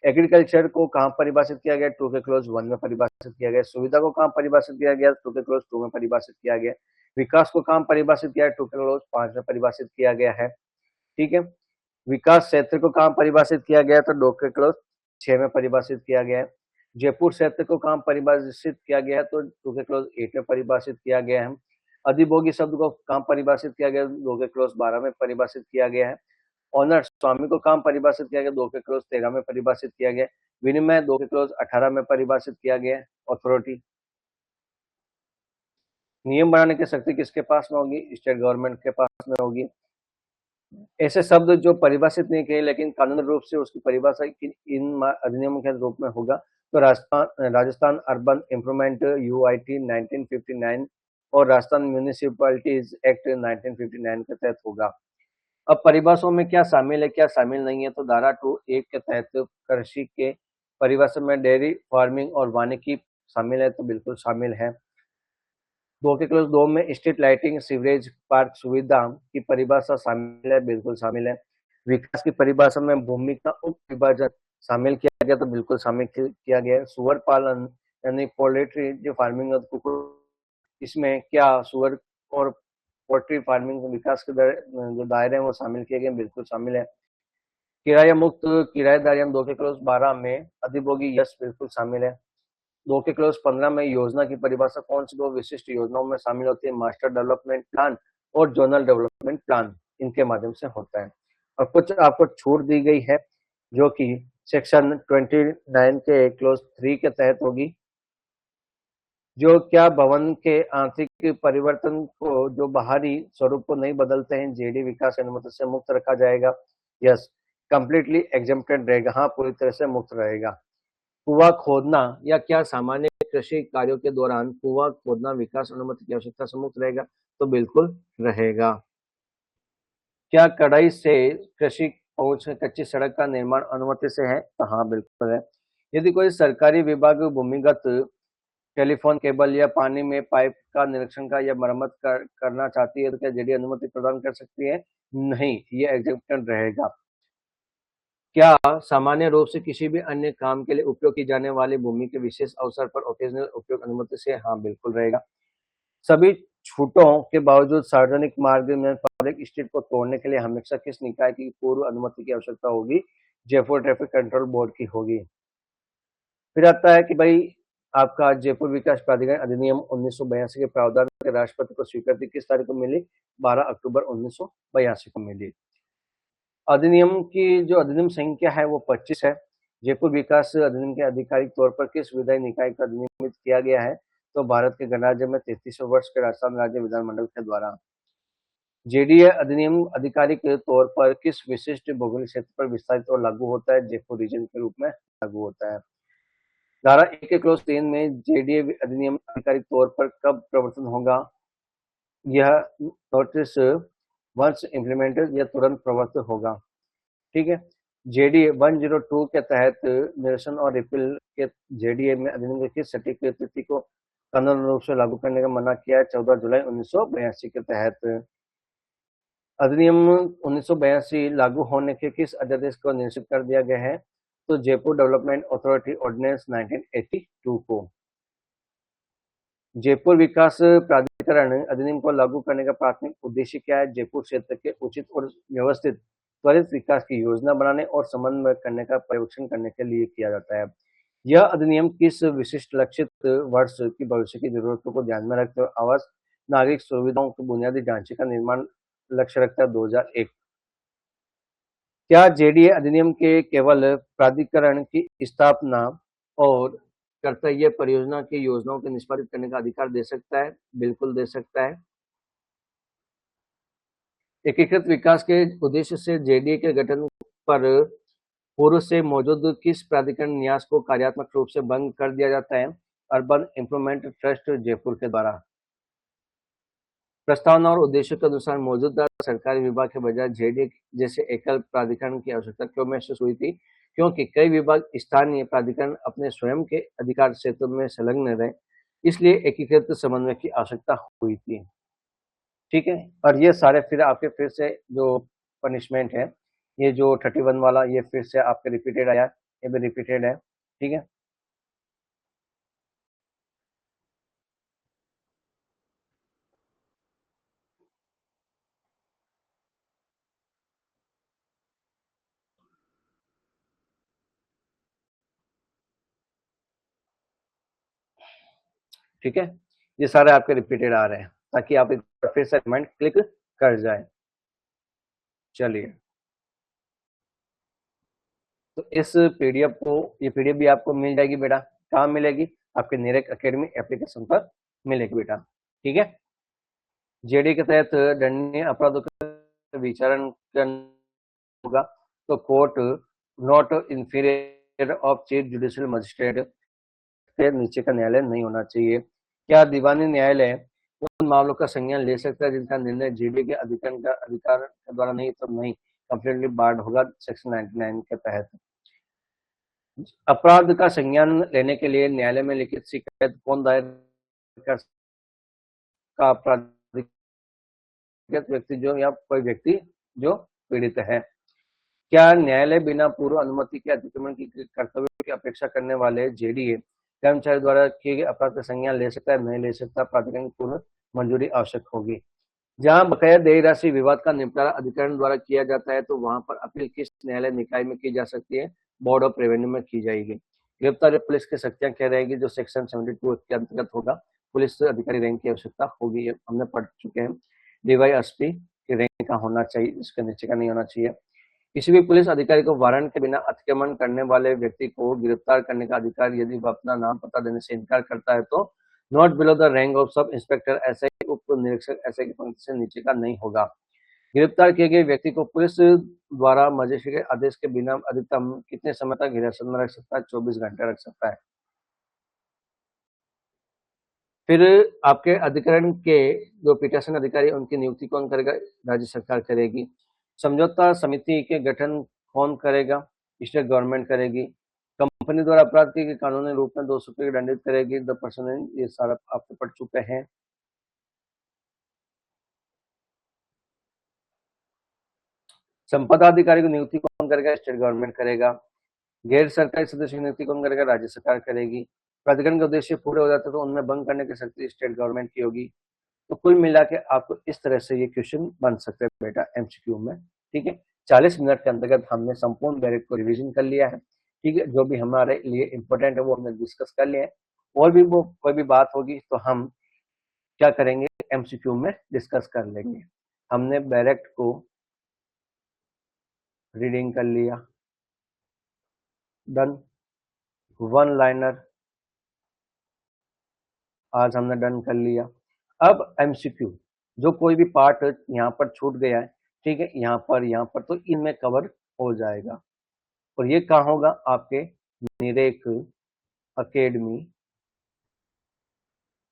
एग्रीकल्चर को कहाँ परिभाषित किया गया? 2 के क्लॉज 1 में परिभाषित किया गया। सुविधा को कहाँ परिभाषित किया गया? 2 के क्लॉज 2 में परिभाषित किया गया। विकास को कहाँ परिभाषित किया है? 2 के क्लॉज 5 में परिभाषित किया गया है। ठीक है, विकास क्षेत्र को कहाँ परिभाषित किया गया? तो 2 के क्लॉज 6 में परिभाषित किया गया है। जयपुर क्षेत्र को कहाँ परिभाषित किया गया है? तो 2 के क्लॉज 8 में परिभाषित किया गया है। अधिभोगी शब्द को कहाँ परिभाषित किया गया? 2 के क्लॉज 12 में परिभाषित किया गया है। ऑनर स्वामी को कहाँ परिभाषित किया गया? 2 के क्लॉज 13 में परिभाषित किया गया। विनिमय 2 के क्लॉज 18 में परिभाषित किया गया है। अथॉरिटी, नियम बनाने की शक्ति किसके पास में होगी? स्टेट गवर्नमेंट के पास में होगी। ऐसे शब्द जो परिभाषित नहीं किए लेकिन कानूनी रूप से उसकी परिभाषा इन अधिनियमों के रूप में होगा, तो राजस्थान अर्बन इम्प्रूवमेंट यूआईटी 1959 और राजस्थान म्यूनिसिपैलिटीज एक्ट 1959 के तहत होगा। अब परिभाषाओं में क्या शामिल है, क्या शामिल नहीं है? तो धारा 2(1) के तहत कृषि के परिभाषा में डेयरी फार्मिंग और वानिकी शामिल है, तो बिल्कुल शामिल है। 2 के क्लॉज 2 में स्ट्रीट लाइटिंग, सीवरेज, पार्क सुविधा की परिभाषा शामिल है, बिल्कुल शामिल है। विकास की परिभाषा में भूमि का उप विभाजन शामिल किया गया, तो बिल्कुल शामिल किया गया है। सुअर पालन यानी पोल्ट्री जो फार्मिंग और कुकुड़, इसमें क्या सुअर और पोल्ट्री फार्मिंग विकास के जो दायरे हैं वो शामिल किए गए, बिल्कुल शामिल है। किराया मुक्त किराएदारी 2 के क्लॉज 12 में अधिभोगी, यस बिल्कुल शामिल है। 2 के क्लॉज 15 में योजना की परिभाषा कौन सी दो विशिष्ट योजनाओं में शामिल होती है? मास्टर डेवलपमेंट प्लान और जोनल डेवलपमेंट प्लान, इनके माध्यम से होता है। और कुछ आपको छूट दी गई है जो कि सेक्शन 29 के क्लॉज 3 के तहत होगी। जो क्या भवन के आंतरिक परिवर्तन को जो बाहरी स्वरूप को नहीं बदलते हैं, जेडी विकास अनुमति से मुक्त रखा जाएगा? यस, कंप्लीटली एग्जेम्प्टेड रहेगा। हाँ, पूरी तरह से मुक्त रहेगा। कुआं खोदना या क्या सामान्य कृषि कार्यों के दौरान कुआं खोदना विकास अनुमति की आवश्यकता से मुक्त रहेगा? तो बिल्कुल रहेगा। क्या कड़ाई से कृषि पहुंच कच्ची सड़क का निर्माण अनुमति से है? तो हाँ बिल्कुल है। यदि कोई सरकारी विभाग भूमिगत टेलीफोन केबल या पानी में पाइप का निरीक्षण का या मरम्मत करना चाहती है, तो क्या जेडी अनुमति प्रदान कर सकती है? नहीं, ये एग्जेप्टेड रहेगा। क्या सामान्य रूप से किसी भी अन्य काम के लिए उपयोग की जाने वाली भूमि के विशेष अवसर पर ओकेजनल उपयोग अनुमति से? हाँ, बिल्कुल रहेगा। सभी छूटों के बावजूद सार्वजनिक मार्ग में पब्लिक स्ट्रीट को तोड़ने के लिए हमेशा किस निकाय की पूर्व अनुमति की आवश्यकता होगी? जयपुर ट्रैफिक कंट्रोल बोर्ड की होगी। फिर आता है कि भाई आपका जयपुर विकास प्राधिकरण अधिनियम 1982 के प्रावधान के राष्ट्रपति को स्वीकृति किस तारीख को मिली? 12 अक्टूबर 1982 को मिली। अधिनियम की जो अधिनियम संख्या है वो 25 है। जयपुर विकास अधिनियम के आधिकारिक तौर पर किस विधायी निकाय का अधिनियमित किया गया है? तो भारत के गणराज्य में 33वें वर्ष के राजस्थान राज्य विधानमंडल के द्वारा। जेडीए अधिनियम आधिकारिक तौर पर किस विशिष्ट भौगोलिक क्षेत्र पर विस्तारित और लागू होता है? जयपुर रीजन के रूप में लागू होता है। धारा 1 के क्लॉज 3 में जेडीए अधिनियम आधिकारिक तौर पर कब प्रवर्तन होगा? यह नोटिस वंस इम्प्लीमेंटेड या तुरंत प्रवर्तन होगा। ठीक है। जेडीए 102 के तहत निरसन और रिपील के जेडीए में अधिनियम की किस सटीक तिथि को कानूनी रूप से लागू करने का मना किया है? 14 जुलाई 1982 के तहत। अधिनियम 1982 लागू होने के किस अध्यादेश को निश्चित कर दिया गया है? तो जयपुर डेवलपमेंट अथॉरिटी ऑर्डिनेंस 1982 को। जयपुर विकास प्राधिकरण अधिनियम को लागू करने का प्राथमिक उद्देश्य क्या है? जयपुर क्षेत्र के उचित और व्यवस्थित त्वरित विकास की योजना बनाने और समन्वय करने का पर्यवेक्षण करने के लिए किया जाता है। यह अधिनियम किस विशिष्ट लक्षित वर्ष की भविष्य की जरूरतों को ध्यान में रखते हुए आवास नागरिक सुविधाओं के बुनियादी ढांचे का निर्माण लक्ष्य रखता है? 2001। क्या जेडीए अधिनियम के केवल प्राधिकरण की स्थापना और कर्तव्य परियोजना की योजनाओं के निष्पादित करने का अधिकार दे सकता है? बिल्कुल दे सकता है। एकीकृत विकास के उद्देश्य से जेडीए के गठन पर पूर्व से मौजूद किस प्राधिकरण न्यास को कार्यात्मक रूप से बंद कर दिया जाता है? अर्बन इम्प्रूवमेंट ट्रस्ट जयपुर के द्वारा। प्रस्तावना और उद्देश्यों के अनुसार मौजूदा सरकारी विभाग के बजाय जेडीए जैसे एकल प्राधिकरण की आवश्यकता क्यों महसूस हुई थी? क्योंकि कई विभाग स्थानीय प्राधिकरण अपने स्वयं के अधिकार क्षेत्र में संलग्न रहे, इसलिए एकीकृत समन्वय की आवश्यकता हुई थी। ठीक है। और ये सारे फिर आपके फिर से जो पनिशमेंट है, ये जो 31 वाला ये फिर से आपके रिपीटेड आया, ये भी रिपीटेड है। ठीक है। ठीक है। ये सारे आपके रिपीटेड आ रहे हैं ताकि आप एक बार फिर से रिमाइंड क्लिक कर जाए। चलिए, तो इस पीडीएफ को ये पीडीएफ भी आपको मिल जाएगी बेटा। कहाँ मिलेगी? आपके नीरज एकेडमी एप्लीकेशन पर मिलेगी बेटा। ठीक है। जेडी के तहत दंडनीय अपराधों का विचारण होगा तो court not inferior of chief judicial magistrate के नीचे का न्यायालय नहीं होना चाहिए। क्या दीवानी न्यायालय उन मामलों का संज्ञान ले सकता है जिनका निर्णय जेडी के अधिकार के द्वारा नहीं? तो नहीं, कंप्लीटली बार्ड होगा सेक्शन 99 के तहत। अपराध का संज्ञान लेने के लिए न्यायालय में लिखित शिकायत कौन दायर कर का अपराधिक व्यक्ति जो या कोई व्यक्ति जो पीड़ित है। क्या न्यायालय बिना पूर्व अनुमति के अतिक्रमण की कर्तव्य की अपेक्षा करने वाले जेडीए कर्मचारी द्वारा किए गए अपराध का संज्ञान ले सकता है? नहीं ले सकता। प्राधिकरण की पूर्ण मंजूरी आवश्यक होगी। जहां बकाया देय राशि विवाद का निपटारा अधिकरण द्वारा किया जाता है तो वहां पर अपील किस न्यायालय निकाय में की जा सकती है? बोर्ड ऑफ रेवेन्यू में की जाएगी। गिरफ्तारी पुलिस की शक्तियां क्या रहेगी? जो सेक्शन 72 के अंतर्गत होगा, पुलिस अधिकारी रैंक की आवश्यकता होगी। हमने पढ़ चुके हैं। डीवाईएसपी की रैंक का होना चाहिए, इसके नीचे का नहीं होना चाहिए। किसी भी पुलिस अधिकारी को वारंट के बिना अतिक्रमण करने वाले व्यक्ति को गिरफ्तार करने का अधिकार यदि वह अपना नाम पता देने से इनकार करता है तो not below the rank of sub inspector ऐसे उप निरीक्षक ऐसे की पंक्ति से नीचे का नहीं होगा। गिरफ्तार किए गए व्यक्ति को पुलिस द्वारा मजिस्ट्रेट के आदेश के बिना अधिकतम कितने समय तक हिरासत में रख सकता है? 24 घंटे रख सकता है। फिर आपके अधिकरण के जो पीठासीन अधिकारी उनकी नियुक्ति कौन करेगा? राज्य सरकार करेगी। समझौता समिति के गठन कौन करेगा? स्टेट गवर्नमेंट करेगी। कंपनी द्वारा अपराध के कानूनी रूप में 200 रुपये दंडित करेगी द पर्सन। ये सारा आपको पढ़ चुके हैं। संपदा अधिकारी की नियुक्ति कौन करेगा? स्टेट गवर्नमेंट करेगा। गैर सरकारी सदस्य की नियुक्ति कौन करेगा? राज्य सरकार करेगी। प्राधिकरण के उद्देश्य पूरे हो जाते तो उनमें भंग करने की शक्ति स्टेट गवर्नमेंट की होगी। तो कुल मिला के आपको इस तरह से ये क्वेश्चन बन सकते हैं बेटा एमसीक्यू में। ठीक है, 40 मिनट के अंतर्गत हमने संपूर्ण बैरेट को रिवीजन कर लिया है। ठीक है, जो भी हमारे लिए इंपॉर्टेंट है वो हमने डिस्कस कर लिया है। और भी वो कोई भी बात होगी तो हम क्या करेंगे, एमसीक्यू में डिस्कस कर लेंगे। हमने बैरेट को रीडिंग कर लिया, डन। वन लाइनर आज हमने डन कर लिया। अब एमसीक्यू, जो कोई भी पार्ट यहाँ पर छूट गया है, ठीक है, यहाँ पर तो इनमें कवर हो जाएगा। और ये कहाँ होगा? आपके निरेक अकेडमी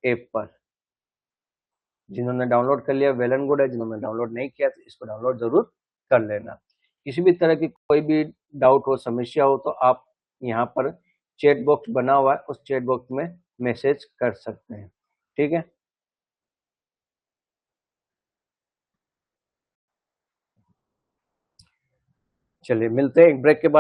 ऐप पर। जिन्होंने डाउनलोड कर लिया वेल एंड गुड है, जिन्होंने डाउनलोड नहीं किया तो इसको डाउनलोड जरूर कर लेना। किसी भी तरह की कोई भी डाउट हो, समस्या हो तो आप यहाँ पर चैट बॉक्स बना हुआ है, उस चैट बॉक्स में मैसेज कर सकते हैं। ठीक है, चलिए मिलते हैं एक ब्रेक के बाद।